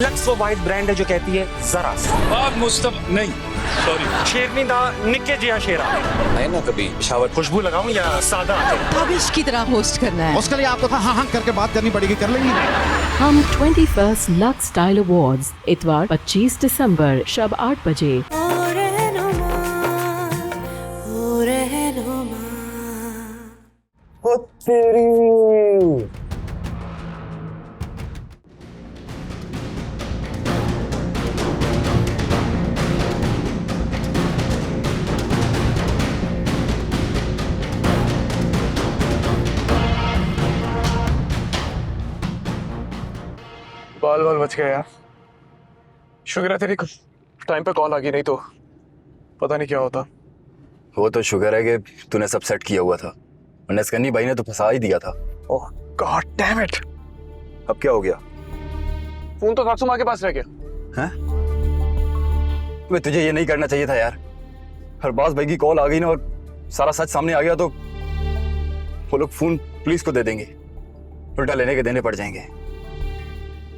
Lux वो white brand है जो कहती है जरा आप मुस्तफ नहीं सॉरी शेरनी दा निक्के जिया शेरा है ना कभी शावर खुशबू लगाऊं या सादा काबिश की तरह होस्ट करना है। उसके लिए आपको हाँ हाँ करके बात करनी पड़ेगी, कर लेंगी। हम 21st लक्स स्टाइल अवार्ड्स इतवार 25 दिसंबर शब 8 बजे। बाल बच गया यार। शुक्र है तेरी टाइम पे कॉल आ गई, नहीं तो पता नहीं क्या होता। वो तो शुगर है कि तूने सब सेट किया हुआ था, वरना स्कन्नी भाई ने तो फंसा ही दिया था। ओह गॉड डैम इट। अब क्या हो गया? फोन तो सासू माँ के पास रह गया। हैं? मैं तुझे ये नहीं करना चाहिए था यार। हरबाज भाई की कॉल आ गई ना और सारा सच सामने आ गया तो वो लोग फोन पुलिस को दे देंगे, उल्टा लेने के देने पड़ जाएंगे।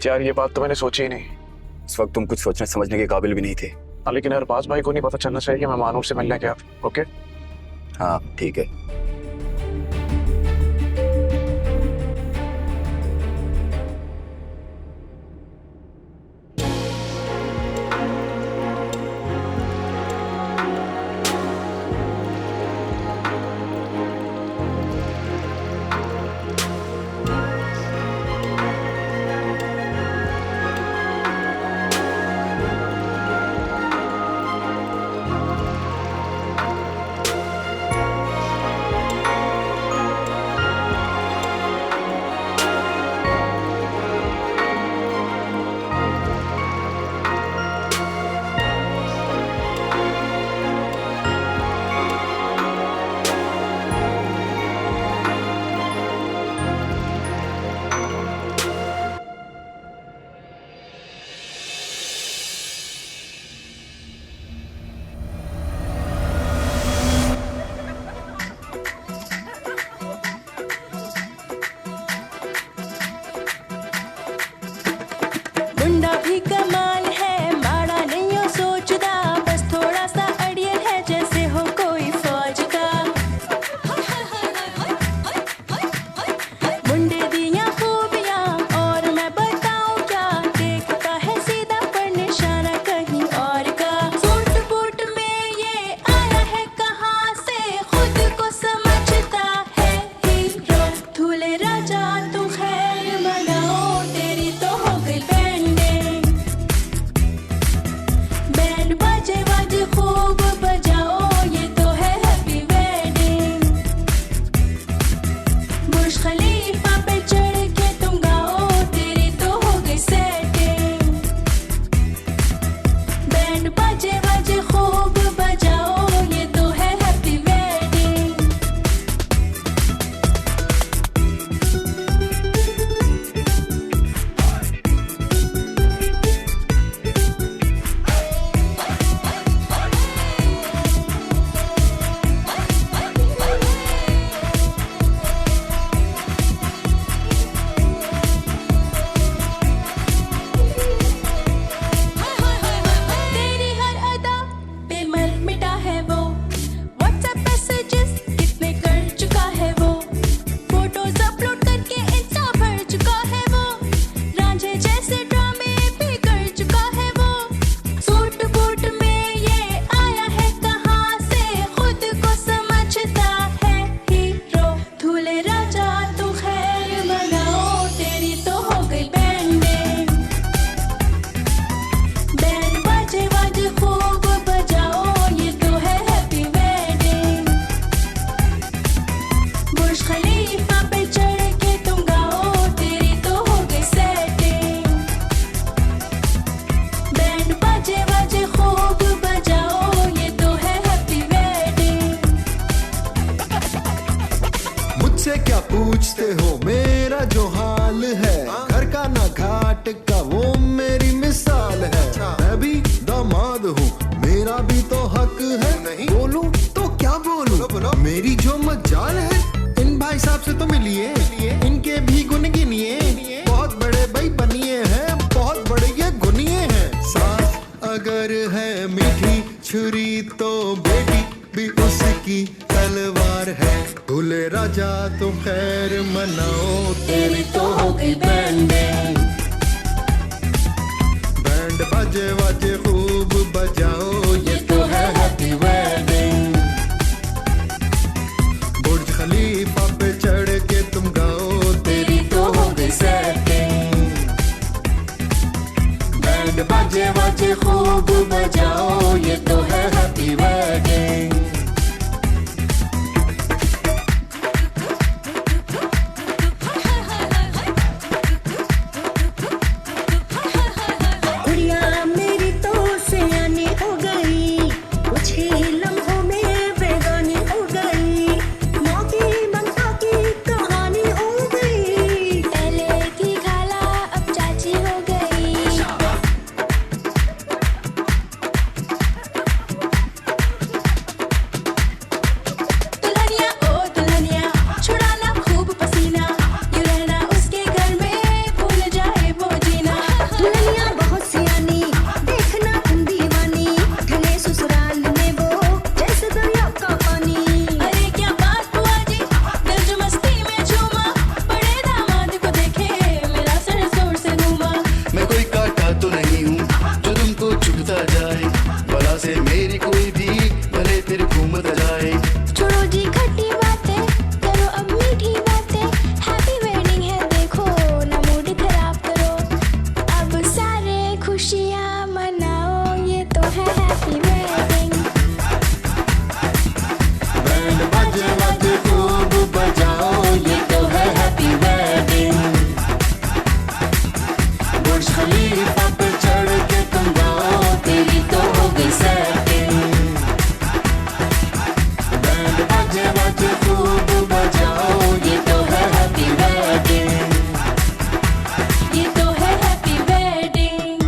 यार ये बात तो मैंने सोची ही नहीं। इस वक्त तुम कुछ सोचने समझने के काबिल भी नहीं थे। लेकिन हरबाज भाई को नहीं पता चलना चाहिए कि मैं मानूर से मिलने गया। ओके हाँ ठीक है। मुंडा भी कमाल है, माड़ा नहीं हो सोचदा, बस थोड़ा सा अड़ियल है जैसे हो कोई फौज का। मुंडे दिया खूबियां और मैं बताऊं क्या, देखता है सीधा पर निशाना कहीं और का। सूट बूट में ये आया है कहां से, खुद को समझता है हीरो। दूल्हे राजा तू खैर मनाओ, तेरी तो हो गई बैंडिंग। मीठी छुरी तो बेटी भी उसकी तलवार है। दूल्हे राजा तो खैर मनाओ, तेरी तो हो गई बैंडिंग। बैंड बाजे बाजे खूब बजाओ, ये तो है हैप्पी वेडिंग। बुर्ज खलीफा पे चढ़ के तुम गाओ, तेरी तो हो गई सेटिंग। बैंड बाजे बाजे खूब बजाओ, ये तो है हैप्पी वेडिंग। गुड़िया मेरी तो सयानी हो गई, कुछ ही लम्हों में बेगानी हो गई। मौकी ममता की कहानी हो गई, पहले की खाला अब चाची हो गई। दुल्हनिया ओ दुल्हनिया, छुड़ाना खूब पसीना, यूं रहना उसके घर में भूल जाए वो जीना। दुल्हनिया बहुत सियानी, देखना तुम दीवानी, ठने ससुराल में वो जैसे दरिया का पानी। अरे क्या बात हुआ जी, दिल जो मस्ती में झूमा, बड़े दामाद को देखे मेरा सर जोर से घूमा। मैं कोई काटा तो नहीं हूँ जो तुमको चुभता जाए, बला से मेरी कोई भी भले फिर घूमता जाए। छोड़ो जी खट्टी बातें, करो अब मीठी बातें, हैप्पी वेडिंग है देखो, ना मूड खराब करो। अब सारे खुशियाँ मनाओ, ये तो है हैप्पी वेडिंग। बैंड बाजे बाजे खूब बजाओ, ये तो है हैप्पी वेडिंग। बुर्ज खलीफा पे चढ़ के तुम गाओ, तेरी तो हो गई सेटिंग। बैंड बाजे बाजे खूब बजाओ, ये तो है हैप्पी वेडिंग। ये तो है हैप्पी वेडिंग।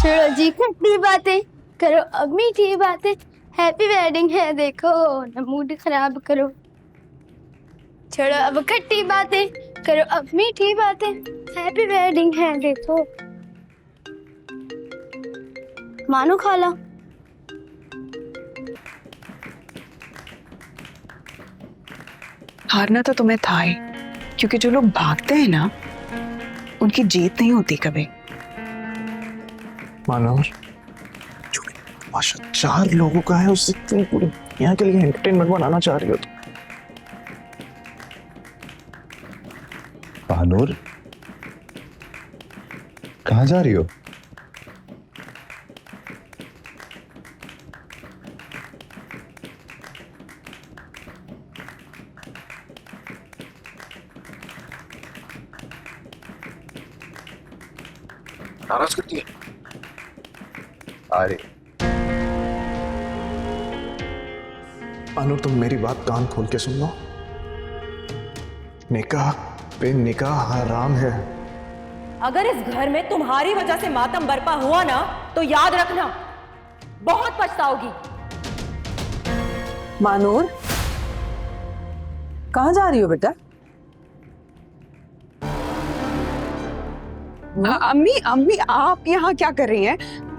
छोड़ो जी खट्टी बातें, करो अब मीठी बातें, हैप्पी वेडिंग है देखो, ना मूड खराब करो। छोड़ो अब खट्टी बातें, करो अब मीठी बातें, हैप्पी वेडिंग है देखो। मानो खाला। हारना तो तुम्हें था ही, क्योंकि जो लोग भागते हैं ना उनकी जीत नहीं होती कभी। मानव, जो तमाशा 4 लोगों का है उससे तुम पूरी यहाँ के लिए एंटरटेनमेंट बनाना चाह रही हो तो। बहानूर, कहाँ जा रही हो? नाराज करती है। अरे अनु, तुम मेरी बात कान खोल के सुन लो। निकाह पे निकाह हराम है। अगर इस घर में तुम्हारी वजह से मातम बरपा हुआ ना, तो याद रखना बहुत पछताओगी। मानूर, कहाँ जा रही हो बेटा? अम्मी अम्मी, आप यहाँ क्या कर रही हैं?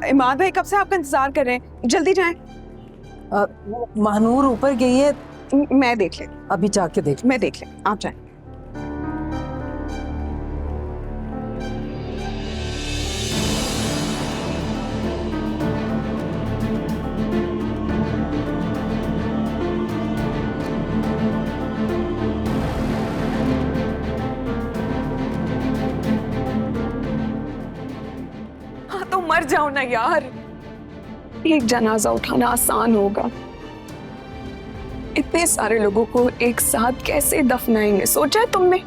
इमाद भाई कब से आपका इंतजार कर रहे हैं, जल्दी जाएं। मानूर ऊपर गई है, मैं देख ले, अभी जाके देख। मैं देख ले, आप जाएं। हाँ तो मर जाओ ना यार, एक जनाजा उठाना आसान होगा, इतने सारे लोगों को एक साथ कैसे दफनाएंगे, सोचा है तुमने?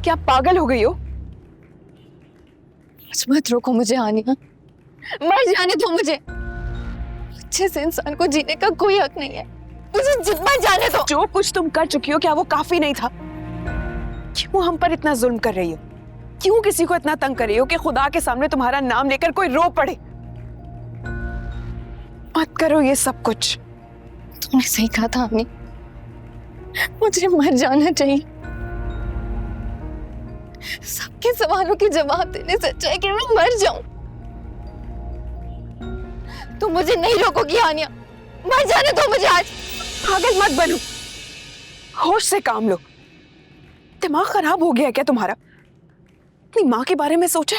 क्या पागल हो गई हो? मत रोको मुझे आनिया, मर जाने दो मुझे। अच्छे से इंसान को जीने का कोई हक नहीं है, मुझे जितना जाने दो। जो कुछ तुम कर चुकी हो क्या वो काफी नहीं था? क्यों हम पर इतना जुल्म कर रही हो? क्यों किसी को इतना तंग कर रही हो कि खुदा के सामने तुम्हारा नाम लेकर कोई रो पड़े? मत करो ये सब कुछ। तुमने सही कहा था अम्मी, मुझे मर जाना चाहिए। सबके सवालों के जवाब देने से अच्छा है कि मैं मर जाऊं। तुम मुझे नहीं रोकोगी आनिया, मर जाने दो मुझे आज। पागल मत बनो, होश से काम लो। दिमाग खराब हो गया क्या तुम्हारा? अपनी माँ के बारे में सोचा?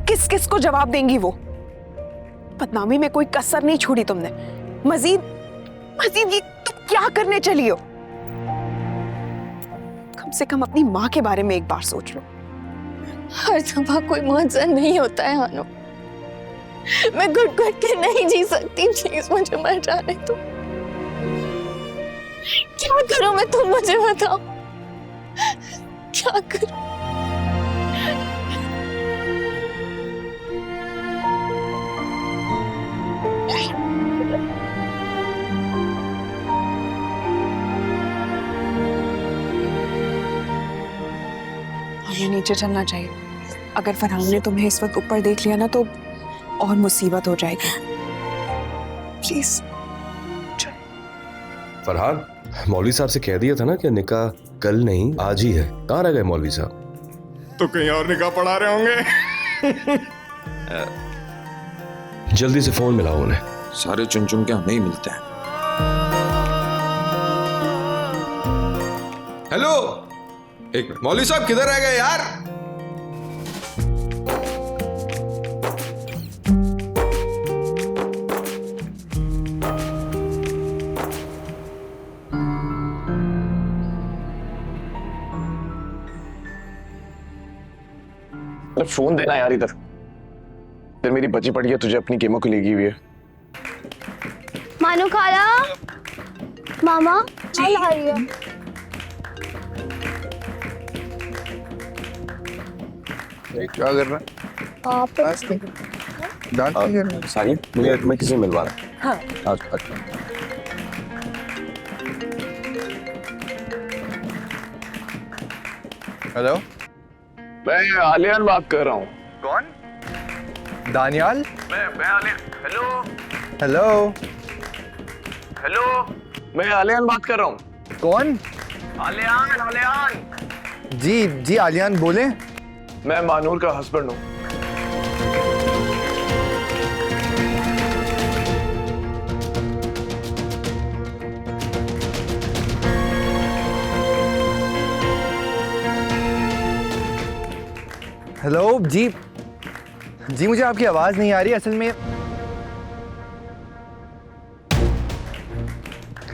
किस किस को जवाब देंगी वो? बदनामी में कोई कसर नहीं छोड़ी तुमने। मजीद ये तुम क्या करने चली हो? कम से कम अपनी माँ के बारे में एक बार सोच लो। हर दफा कोई मुआवजा नहीं होता है हानो। मैं घुट घुट के नहीं जी सकती, प्लीज मुझे मर जाने दो। क्या करूं मैं, तुम मुझे बताओ क्या करूं? हमें नीचे चलना चाहिए। अगर फरहान ने तुम्हें इस वक्त ऊपर देख लिया ना तो और मुसीबत हो जाएगी। प्लीज। फरहान, मौलवी साहब से कह दिया था ना कि निकाह कल नहीं आज ही है। कहाँ रह गए मौलवी साहब? तो कहीं और निकाह पढ़ा रहे होंगे। जल्दी से फोन मिलाओ उन्हें। सारे चुन चुन के हमें ही मिलते हैं। हेलो, एक मिनट, मौलवी साहब किधर रह गए यार? फोन देना यार इधर। इधर मेरी बची पड़ी है, तुझे अपनी गेमों को लेगी हुई है। मानो खाला, मामा जी आ रही है। क्या कर रहा है? आप साहिल, मुझे मैं किसी से मिलवा रहा हूँ। हाँ। आज हेलो, मैं आलियान बात कर रहा हूँ। कौन? दानियाल? मैं आलियान। हेलो हेलो, मैं आलियान बात कर रहा हूँ। कौन? आलियान। जी आलियान बोले। मैं मानूर का हस्बैंड हूँ। हेलो जी, मुझे आपकी आवाज नहीं आ रही असल में।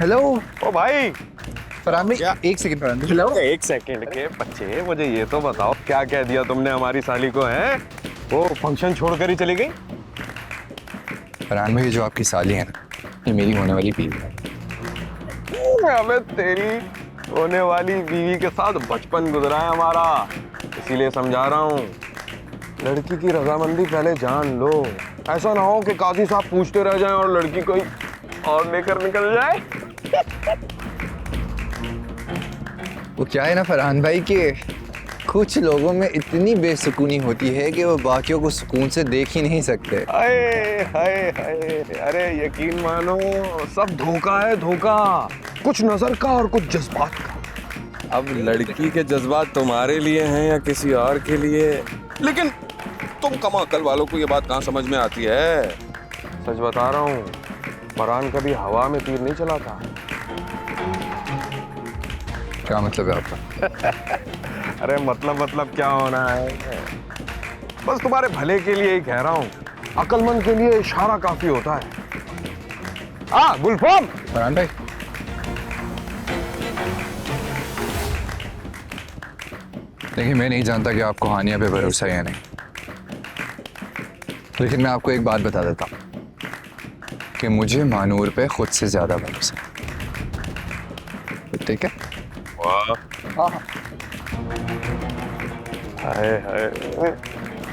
हेलो। ओ भाई फरहान भाई, एक सेकंड फरहान भाई। हेलो, एक सेकंड के बच्चे, मुझे ये तो बताओ क्या कह दिया तुमने हमारी साली को? है वो फंक्शन छोड़कर ही चली गई? फरहान भाई, जो आपकी साली है ना, ये मेरी होने वाली बीवी है। हमें तेरी होने वाली बीवी के साथ बचपन गुजरा है हमारा, इसीलिए समझा रहा हूँ। लड़की की रजामंदी पहले जान लो। ऐसा ना हो कि काजी साहब पूछते रह जाएं और लड़की कोई और लेकर निकल जाए। वो क्या है ना फरहान भाई कि कुछ लोगों में इतनी बेसुकूनी होती है कि वो बाकियों को सुकून से देख ही नहीं सकते। हाय हाय हाय, अरे यकीन मानो सब धोखा है, धोखा। कुछ नजर का और कुछ जज्बात का। अब लड़की के जज्बात तुम्हारे लिए हैं या किसी और के लिए? लेकिन तुम कम अकल वालों को ये बात कहाँ समझ में आती है? सच बता रहा हूँ, फरहान कभी हवा में तीर नहीं चलाता। क्या मतलब है आपका? अरे मतलब क्या होना है, बस तुम्हारे भले के लिए ही कह रहा हूँ। अक्लमंद के लिए इशारा काफी होता है। गुलफाम। फरहान भाई, देखिए मैं नहीं जानता कि आपको हानिया पे भरोसा है या नहीं, लेकिन मैं आपको एक बात बता देता हूँ कि मुझे मानूर पे खुद से ज्यादा भरोसा है। ठीक है? वाह, हाय हाय,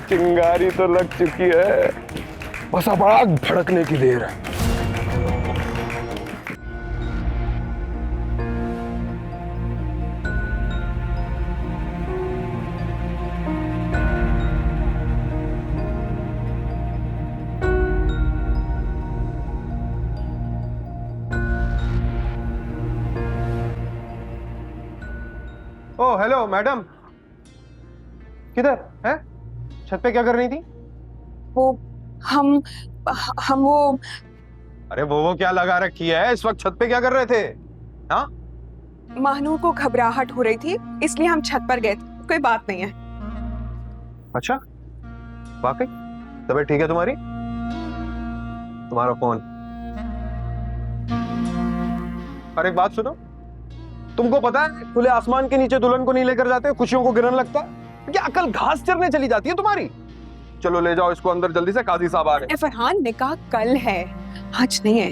चिंगारी तो लग चुकी है, बस अब आग भड़कने की देर है। ओ हेलो मैडम, किधर है? छत पे क्या कर रही थी? वो हम वो अरे वो क्या लगा रखी है? इस वक्त छत पे क्या कर रहे थे? हाँ, महानूर को घबराहट हो रही थी, इसलिए हम छत पर गए थे। कोई बात नहीं है। अच्छा, वाकई तबीयत ठीक है तुम्हारी? तुम्हारा फोन। अरे एक बात सुनो, तुमको पता है खुले आसमान के नीचे दुल्हन को नहीं लेकर जाते, खुशियों को गिरने लगता है। क्या अकल घास चरने चली जाती है तुम्हारी? चलो ले जाओ इसको अंदर जल्दी से, काजी साहब आ रहे हैं। फरहान, निकाह कल है, आज नहीं है।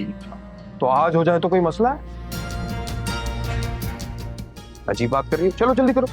तो आज हो जाए तो कोई मसला है? अजीब बात कर रही है, चलो जल्दी करो।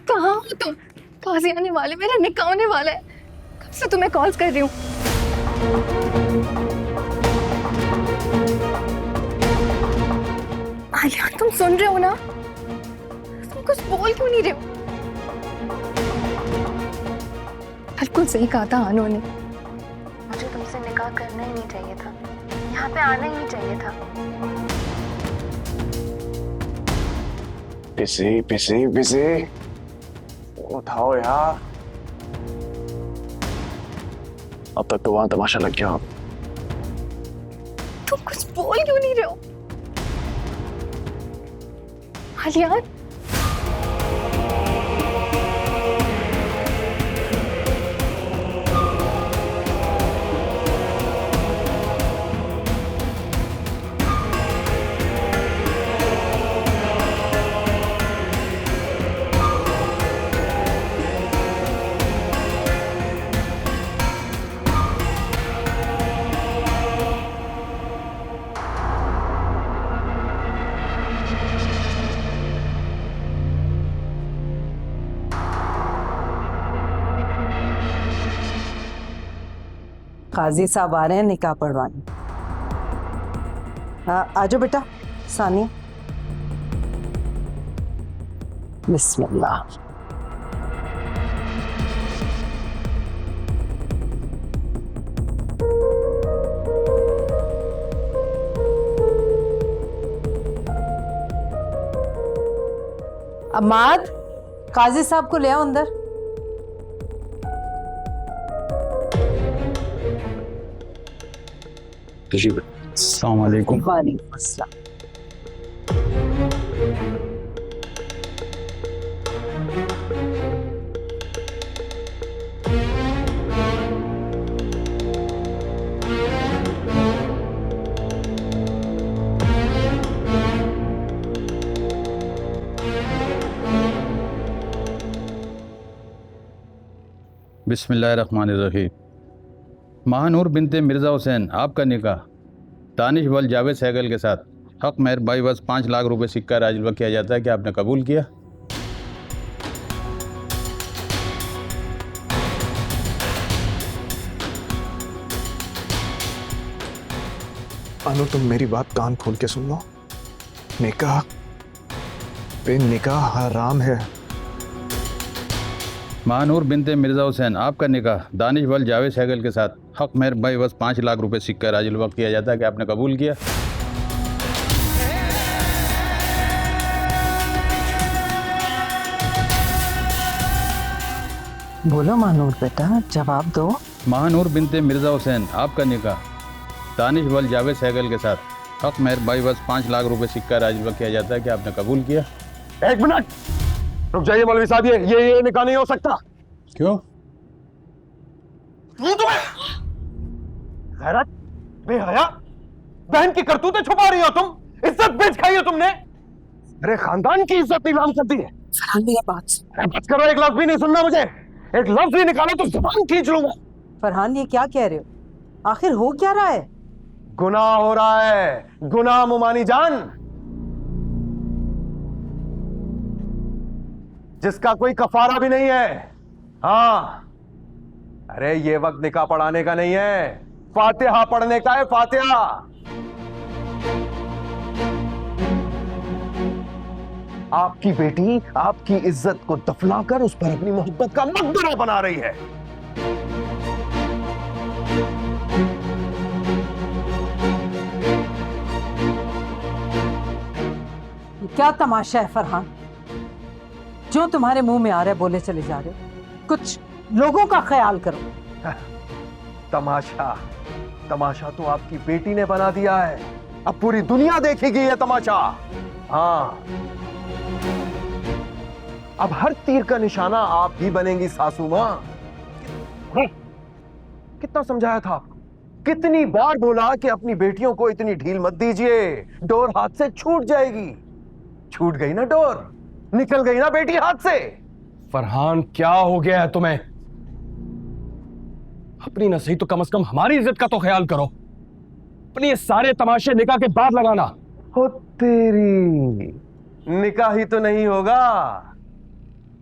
कहाँ हो तुम? काजी आने वाले, मेरा निकाह होने वाला है। कब से तुम्हें कॉल्स कर रही हूँ। यार तुम सुन रहे हो ना? तुम कुछ बोल क्यों नहीं रहे हो? बिल्कुल सही कहा था आनो ने, मुझे तुमसे निकाह करना ही नहीं चाहिए था, यहाँ पे आना ही नहीं चाहिए था। बिजी बिजी बिजी, उठाओ यार। अब तक तो वहां तमाशा लग गया। तुम कुछ बोल क्यों नहीं रहे हो? यार काजी साहब आ रहे हैं निकाह पढ़वाने। आजो बेटा, सानिया। बिस्मिल्लाह। अमाद, काजी साहब को ले आओ अंदर। अस्सलाम वालेकुम। वालेकुम अस्सलाम। बिस्मिल्लाहिर्रहमानिर्रहीम। महानूर बिनते मिर्ज़ा हुसैन, आपका निकाह दानिश वल जावेद सहगल के साथ हक मेहर बाई बस 5 लाख रुपए सिक्का राजलवा किया जाता है कि आपने कबूल किया? अनु, तुम मेरी बात कान खोल के सुन लो। निकाह पे निकाह हराम है। महानूर बिनते मिर्ज़ा हुसैन, आपका निकाह दानिश वल जावेद सहगल के साथ हक मेहर बाई बस 5 लाख रुपए सिक्का राजलवा किया जाता है कि आपने कबूल किया? बोलो महानूर बेटा, जवाब दो। महानूर बिनते मिर्ज़ा हुसैन, आपका निकाह दानिश वल जावेद सहगल के साथ हक मेहर बाई बस 5 लाख रुपए सिक्का राजलवा किया जाता है कि आपने कबूल किया? एक मिनट रुक जाइए मौलवी साहब, ये निकाह नहीं हो सकता। क्यों? गैरत, बेहया, बहन की करतूतें छुपा रही हो तुम। इज्जत बेच खाई हो तुमने, अरे खानदान की इज्जत नीलाम कर दी है। बस करो, एक लफ्ज भी नहीं सुनना मुझे। एक लफ्ज भी निकालो तो जुबान खींच लूंगा। फरहान, ये क्या कह रहे हो? आखिर हो क्या रहा है? गुनाह हो रहा है, गुनाह मुमानी जान, जिसका कोई कफारा भी नहीं है। हाँ, अरे ये वक्त निकाह पढ़ाने का नहीं है, फातिहा पढ़ने का है, फातिहा। आपकी बेटी आपकी इज्जत को दफनाकर उस पर अपनी मोहब्बत का मकबरा बना रही है। क्या तमाशा है फरहान? जो तुम्हारे मुंह में आ रहा है बोले चले जा रहे हो। कुछ लोगों का ख्याल करो। तमाशा तमाशा तो आपकी बेटी ने बना दिया है, अब पूरी दुनिया देखेगी ये तमाशा। हाँ, अब हर तीर का निशाना आप ही बनेंगी सासू मां। कितना समझाया था आपको, कितनी बार बोला कि अपनी बेटियों को इतनी ढील मत दीजिए, डोर हाथ से छूट जाएगी। छूट गई ना डोर, निकल गई ना बेटी हाथ से। फरहान क्या हो गया है तुम्हें? अपनी न सही तो कम से कम हमारी इज्जत का तो ख्याल करो। अपने ये सारे तमाशे निकाह के बाद लगाना। हो तेरी, निकाह ही तो नहीं होगा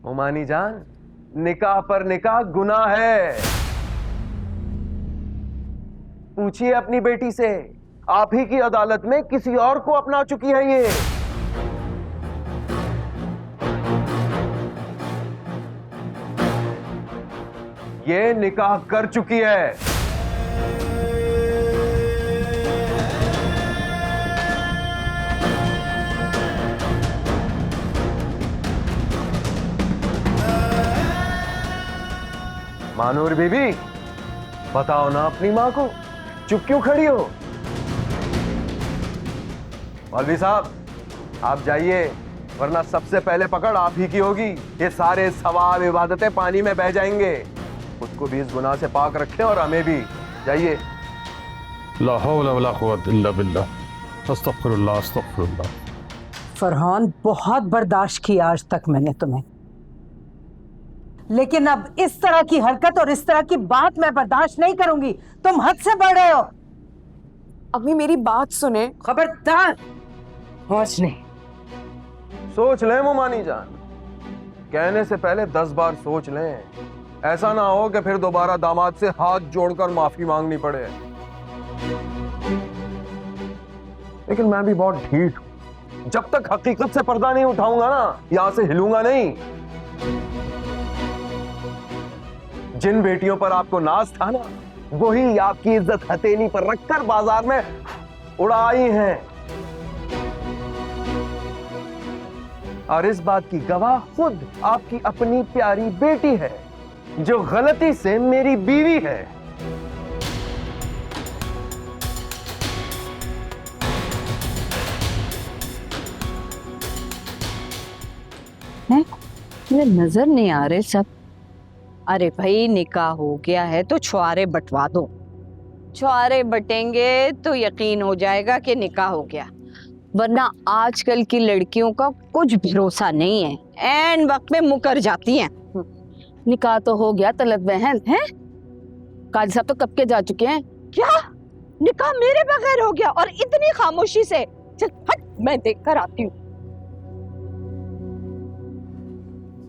उमानी जान, निकाह पर निकाह गुनाह है। पूछिए अपनी बेटी से, आप ही की अदालत में किसी और को अपना चुकी है ये। ये निकाह कर चुकी है। मानूर बीबी, बताओ ना अपनी मां को, चुप क्यों खड़ी हो? मौलवी साहब आप जाइए, वरना सबसे पहले पकड़ आप ही की होगी। ये सारे सवाब इबादतें पानी में बह जाएंगे। खुद को भी इस गुनाह से पाक रखें और हमें भी। जाइए। ला हौला वला कुव्वता इल्ला बिल्लाह, अस्तगफिरुल्लाह अस्तगफिरुल्लाह। फरहान बहुत बर्दाश्त की आज तक मैंने तुम्हें, लेकिन अब इस तरह की हरकत और इस तरह की बात मैं बर्दाश्त नहीं करूंगी। तुम हद से बढ़ रहे हो। अम्मी मेरी बात सुने। खबरदार, होश नहीं। सोच लें मुमानी जान, कहने से पहले 10 बार सोच लें। ऐसा ना हो कि फिर दोबारा दामाद से हाथ जोड़कर माफी मांगनी पड़े। लेकिन मैं भी बहुत ढीठ हूं, जब तक हकीकत से पर्दा नहीं उठाऊंगा ना, यहां से हिलूंगा नहीं। जिन बेटियों पर आपको नाज था ना, वही आपकी इज्जत हथेली पर रखकर बाजार में उड़ाई हैं। और इस बात की गवाह खुद आपकी अपनी प्यारी बेटी है, जो गलती से मेरी बीवी है। मुझे नजर नहीं आ रहे सब। अरे भाई निकाह हो गया है तो छुआरे बंटवा दो। छुआरे बटेंगे तो यकीन हो जाएगा कि निकाह हो गया, वरना आजकल की लड़कियों का कुछ भरोसा नहीं है, एन वक्त में मुकर जाती हैं। निकाह तो हो गया तलब बहन है, काजी साहब तो कब के जा चुके हैं। क्या निकाह मेरे बगैर हो गया और इतनी खामोशी से? चल हट, मैं देख कर आती हूँ।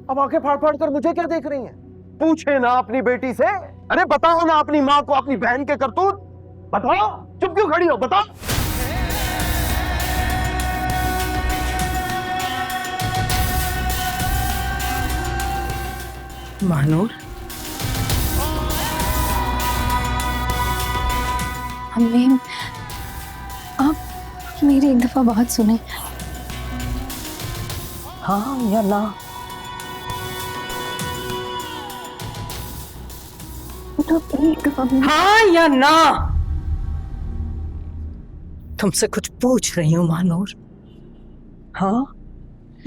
अब आंखें फाड़ फाड़ कर मुझे क्या देख रही हैं? पूछे ना अपनी बेटी से। अरे बताओ ना अपनी माँ को अपनी बहन के करतूत। बताओ, चुप क्यों खड़ी हो? बताओ। मानूर, अम्मी आप मेरी एक दफा बात सुने। हाँ या ना? एक दफा हाँ या ना? तुमसे कुछ पूछ रही हूँ मानूर, हाँ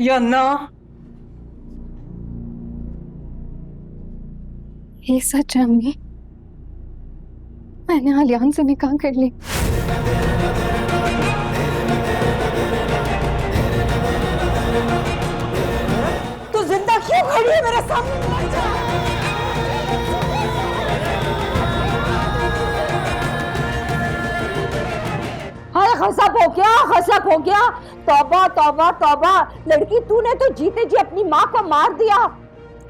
या ना? ये सच है अम्मी, मैंने आलियान से निकाह कर ली। तू जिंदा क्यों खड़ी है मेरे सामने? हाय खसब हो गया, खसब हो गया। तौबा तौबा तौबा, लड़की तूने तो जीते जी अपनी माँ को मार दिया।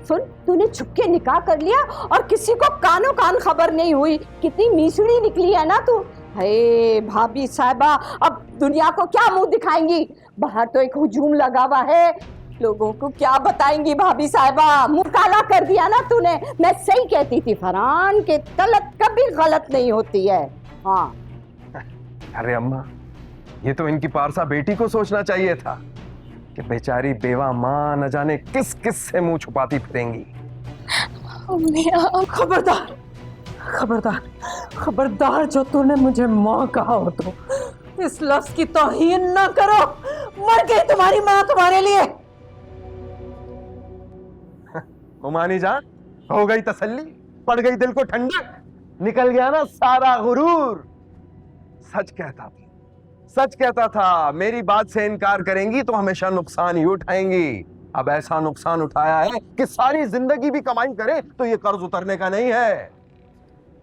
सुन, तूने छुपके निकाह कर लिया और किसी को कानो कान खबर नहीं हुई। कितनी मीसड़ी निकली है ना तू। हे भाभी साहिबा, अब दुनिया को क्या मुंह दिखाएंगी? बाहर तो एक हुजूम लगा हुआ है, लोगों को क्या बताएंगी भाभी साहिबा? मुंह काला कर दिया ना तूने। मैं सही कहती थी फरहान के तलत कभी गलत नहीं होती है। हाँ। अरे अम्मा, ये तो इनकी पारसा बेटी को सोचना चाहिए था कि बेचारी बेवा माँ न जाने किस किस से मुंह छुपाती फिरेंगी। खबरदार, खबरदार, खबरदार, जो तूने मुझे माँ कहा हो तो इस लफ्ज की तौहीन ना करो। मर गई तुम्हारी माँ तुम्हारे लिए। उमानी जान, हो गई तसल्ली, पड़ गई दिल को ठंडक, निकल गया ना सारा गुरूर। सच कहता था, सच कहता था, मेरी बात से इनकार करेंगी तो हमेशा नुकसान ही उठाएंगी। अब ऐसा नुकसान उठाया है कि सारी जिंदगी भी कमाई करे तो ये कर्ज उतरने का नहीं है।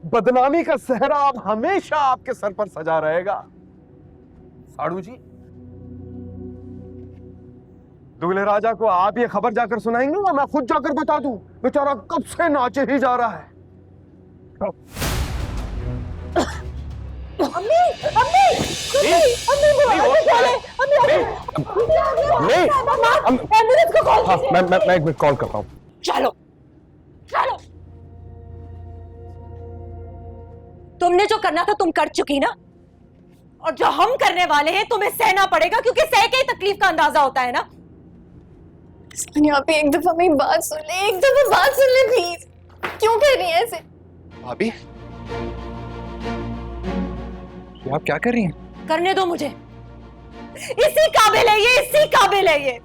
बदनामी का सहरा अब हमेशा आपके सर पर सजा रहेगा। साड़ू जी, दूल्हे राजा को आप ये खबर जाकर सुनाएंगे या मैं खुद जाकर बता दूं? बेचारा कब से नाचे ही जा रहा है। अम्मी, अम्मी, एम्बुलेंस को कॉल कीजिए। मैं एक मिनट कॉल करता हूँ। चलो चलो, तुमने जो करना था तुम कर चुकी ना, और जो हम करने वाले हैं तुम्हें सहना पड़ेगा, क्योंकि सह के ही तकलीफ का अंदाजा होता है ना। यहाँ पे एक दफा मेरी बात सुन ले, एक दफा बात सुन ले प्लीज। क्यों कर रही है ऐसे? भाभी, आप क्या कर रही हैं? करने दो मुझे, इसी काबिल है ये, इसी काबिल है ये।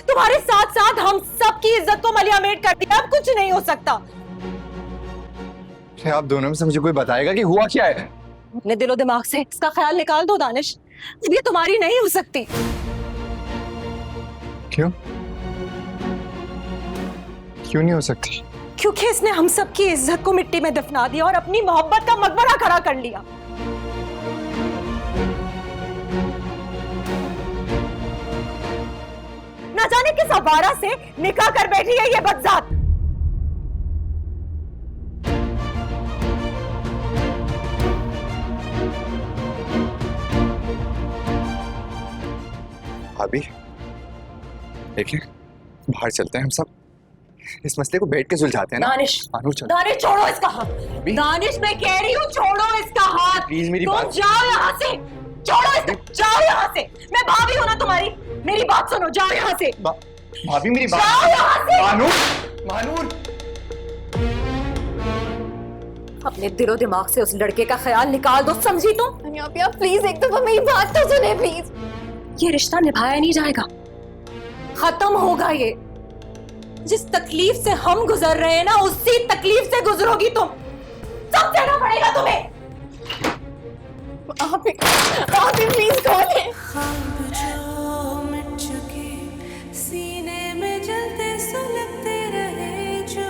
तुम्हारे साथ साथ हम सब की इज्जत को मलियामेट कर दिया, अब कुछ नहीं हो सकता। आप दोनों में से मुझे कोई बताएगा कि हुआ क्या है? अपने दिलो दिमाग से इसका ख्याल निकाल दो दानिश, ये तुम्हारी नहीं हो सकती। क्यों? क्यों नहीं हो सकती? क्योंकि इसने हम सब की इज्जत को मिट्टी में दफना दिया और अपनी मोहब्बत का मकबरा खड़ा कर लिया। ना जाने किस अवारा से निकाह कर बैठी है ये बदजात। भाभी, देखिए, बाहर चलते हैं हम सब, इस मसले को बैठ के सुलझाते हैं ना। दानिश, दानिश छोड़ो इसका हाथ। दानिश, मैं कह रही हूँ छोड़ो इसका हाथ। प्लीज मेरी तुम बात जाओ यहाँ से, छोड़ो इसका, जाओ यहाँ से। मैं भाभी हूँ ना तुम्हारी, मेरी बात सुनो, जाओ यहाँ से। भाभी मेरी बात, जाओ यहाँ से। मानूर, अपने दिलो दिमाग से उस लड़के का ख्याल निकाल दो, समझी तुम? आप प्लीज एक दफा मेरी बात तो सुने प्लीज। ये रिश्ता निभाया नहीं जाएगा, खत्म होगा ये। जिस तकलीफ से हम गुजर रहे हैं ना, उसी तकलीफ से गुजरोगी तुम। सब देना पड़ेगा तुम्हें। आप ही प्लीज खोलें। सीने में जलते सुलगते रहे जो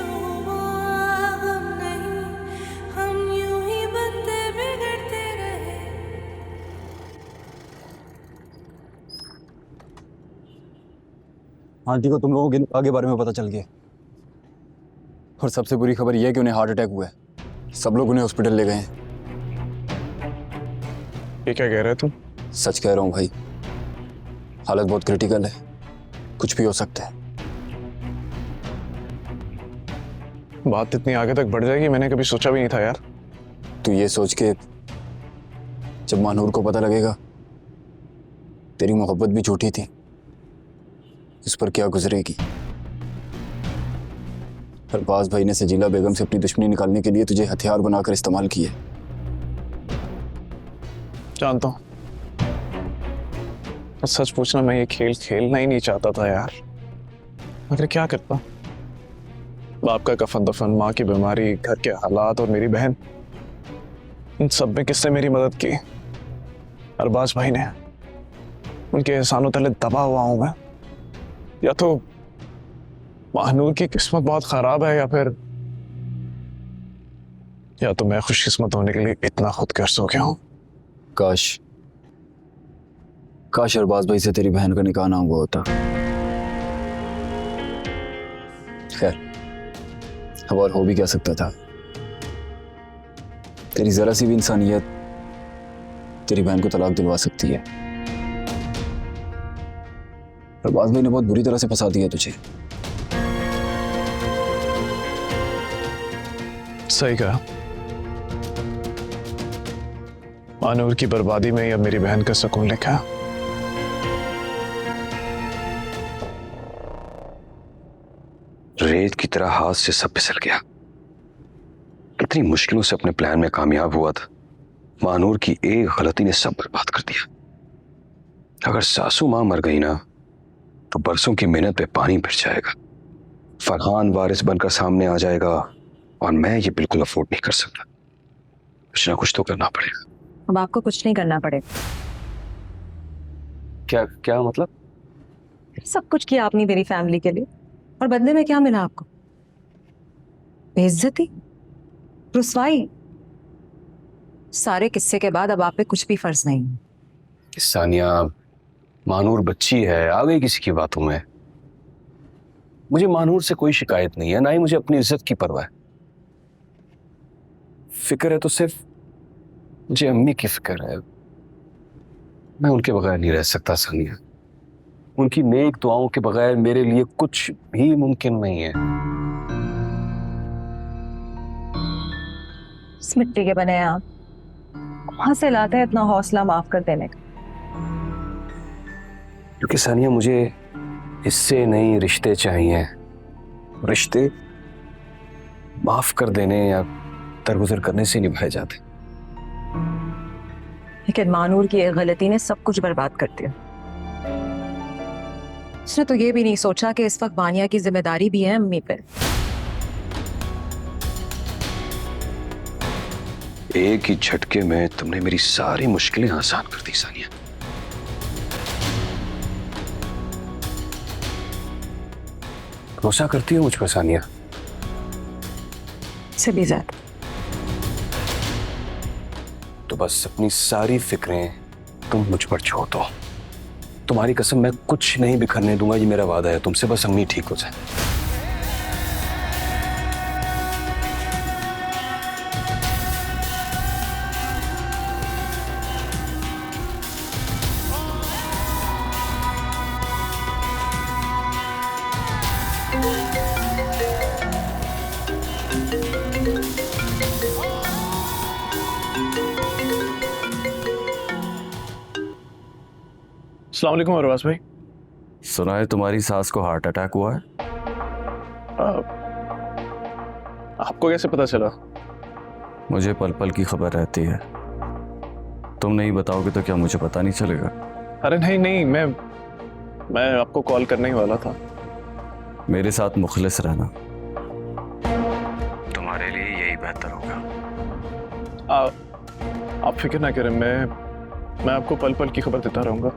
हम नहीं, हम यूं ही बनते बिगड़ते रहे। आंटी को तुम लोगों के आगे बारे में पता चल गया, और सबसे बुरी खबर यह है कि उन्हें हार्ट अटैक हुआ है। सब लोग उन्हें हॉस्पिटल ले गए हैं। ये क्या कह रहे तुम? सच कह रहा हूँ भाई, हालत बहुत क्रिटिकल है, कुछ भी हो सकता है। बात इतनी आगे तक बढ़ जाएगी मैंने कभी सोचा भी नहीं था यार। तू ये सोच के, जब मानूर को पता लगेगा तेरी मोहब्बत भी झूठी थी, इस पर क्या गुजरेगी। अरबाज भाई ने सजीला बेगम से अपनी दुश्मनी निकालने के लिए तुझे हथियार बनाकर इस्तेमाल किया। जानता हूं, सच पूछना मैं ये खेल खेलना ही नहीं चाहता था यार, मगर क्या करता। बाप का कफन दफन, माँ की बीमारी, घर के हालात और मेरी बहन, इन सब में किसने मेरी मदद की? अरबाज भाई ने। उनके एहसानों तले दबा हुआ हूं मैं। या तो महानूर की किस्मत बहुत खराब है, या तो मैं खुशकिस्मत होने के लिए इतना खुदगर्ज हो गया हूं। काश अरबाज भाई से तेरी बहन का निकाह ना हुआ होता। खैर, अब और हो भी क्या सकता था। तेरी जरा सी भी इंसानियत तेरी बहन को तलाक दिलवा सकती है। प्रभास भाई ने बहुत बुरी तरह से फंसा दिया तुझे। सही कहा। मानूर की बर्बादी में ही अब मेरी बहन का सुकून लिखा। रेत की तरह हाथ से सब फिसल गया। कितनी मुश्किलों से अपने प्लान में कामयाब हुआ था। मानूर की एक गलती ने सब बर्बाद कर दिया। अगर सासू मां मर गई ना तो बरसों की मेहनत पे पानी फिर जाएगा। फरहान वारिस बनकर सामने आ जाएगा और मैं ये बिल्कुल अफोर्ड नहीं कर सकता। कुछ ना कुछ तो करना पड़ेगा। अब आपको कुछ नहीं करना पड़ेगा। क्या क्या मतलब? सब कुछ किया आपने मेरी फैमिली के लिए, और बदले में क्या मिला आपको? बेइज्जती, रुसवाई। सारे किस्से के बाद अब आप पे कुछ भी फर्ज नहीं है। सानिया, मानूर बच्ची है, आ गई किसी की बातों में। मुझे मानूर से कोई शिकायत नहीं है, ना ही मुझे अपनी इज्जत की परवाह है। फिक्र है तो सिर्फ मुझे अम्मी की फिक्र है। मैं उनके बगैर नहीं रह सकता सानिया। उनकी नेक दुआओं के बगैर मेरे लिए कुछ भी मुमकिन नहीं है। इस मिट्टी के बने आप, कहां से लाते हैं इतना हौसला माफ कर देने का? क्योंकि सानिया मुझे इससे नहीं रिश्ते चाहिए। रिश्ते माफ कर देने या दरगुजर करने से निभाए जाते। लेकिन मानूर की एक गलती ने सब कुछ बर्बाद कर दिया। उसने तो ये भी नहीं सोचा कि इस वक्त बानिया की जिम्मेदारी भी है अम्मी पे। एक ही झटके में तुमने मेरी सारी मुश्किलें आसान कर दी सानिया। भरोसा करती हो मुझ पर सानिया? से भी ज्यादा। तो बस अपनी सारी फिक्रें तुम मुझ पर छोड़ दो। तुम्हारी कसम मैं कुछ नहीं बिखरने दूंगा, ये मेरा वादा है तुमसे। बस अम्मी ठीक हो जाए। अस्सलाम वालेकुम अरबाज भाई। सुना है तुम्हारी सास को हार्ट अटैक हुआ है। आपको कैसे पता चला? मुझे पल पल की खबर रहती है। तुम नहीं बताओगे तो क्या मुझे पता नहीं चलेगा? अरे नहीं नहीं, मैं आपको कॉल करने ही वाला था। मेरे साथ मुखलिस रहना, तुम्हारे लिए यही बेहतर होगा। आप फिक्र ना करें, मैं आपको पल पल की खबर देता रहूंगा।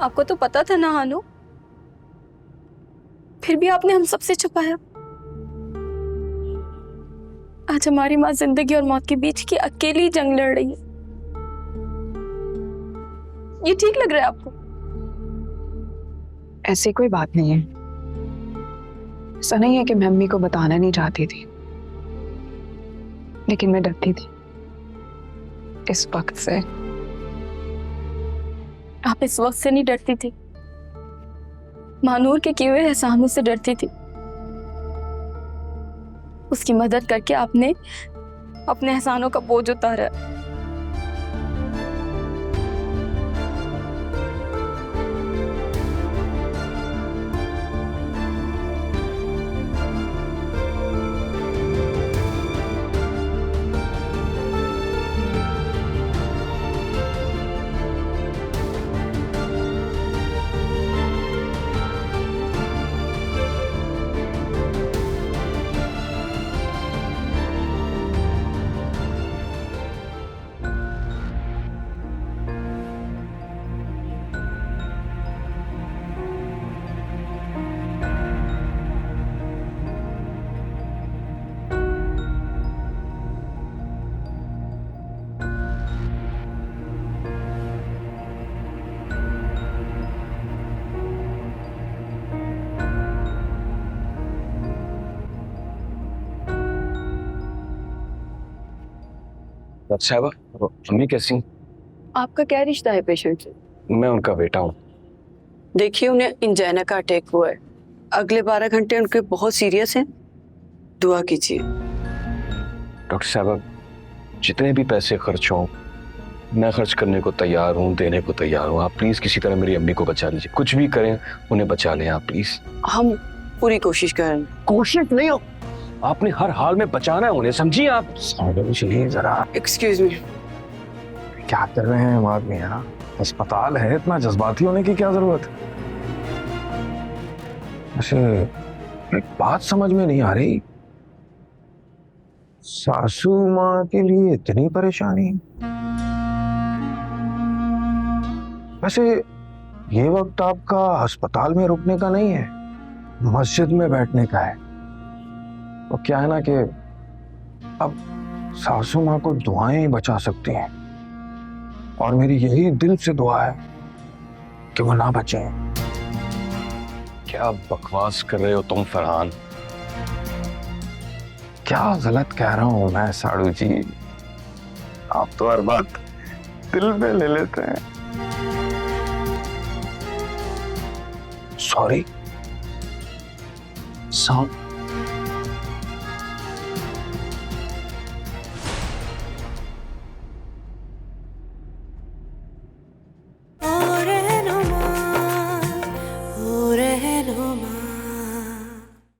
आपको तो पता था ना हानू, फिर भी आपने हम सबसे छुपाया। आज हमारी माँ जिंदगी और मौत के बीच की अकेली जंग लड़ रही है। ये ठीक लग रहा है आपको? ऐसी कोई बात नहीं है। ऐसा नहीं है कि मैं अम्मी को बताना नहीं चाहती थी, लेकिन मैं डरती थी इस वक्त से। आप इस वक्त से नहीं डरती थी, मानूर के किए हुए एहसानों से डरती थी। उसकी मदद करके आपने अपने एहसानों का बोझ उतारा। अच्छा है अम्मी कैसी हैं? आपका क्या रिश्ता है पेशेंट से? मैं उनका बेटा हूँ। देखिए उन्हें इंजाइना का अटैक हुआ है, अगले 12 घंटे उनके बहुत सीरियस हैं, दुआ कीजिए। डॉक्टर साहब जितने भी पैसे खर्च हों मैं खर्च करने को तैयार हूँ, देने को तैयार हूँ। आप प्लीज किसी तरह मेरी अम्मी को बचा लीजिए, कुछ भी करें उन्हें बचा लें आप प्लीज। हम पूरी कोशिश कर रहे हैं। कोशिश नहीं हो, आपने हर हाल में बचाना है उन्हें, समझिए आप। चलिए जरा। Excuse me. क्या कर रहे हैं हम आदमी यहाँ? अस्पताल है, इतना जज्बाती होने की क्या जरूरत है? वैसे एक बात समझ में नहीं आ रही, सासू माँ के लिए इतनी परेशानी? वैसे ये वक्त आपका अस्पताल में रुकने का नहीं है, मस्जिद में बैठने का है। तो क्या है ना कि अब सासू माँ को दुआएं ही बचा सकती हैं, और मेरी यही दिल से दुआ है कि वो ना बचे। क्या बकवास कर रहे हो तुम फरहान? क्या गलत कह रहा हूं मैं साड़ू जी? आप तो हर बात दिल पे ले लेते हैं। सॉरी।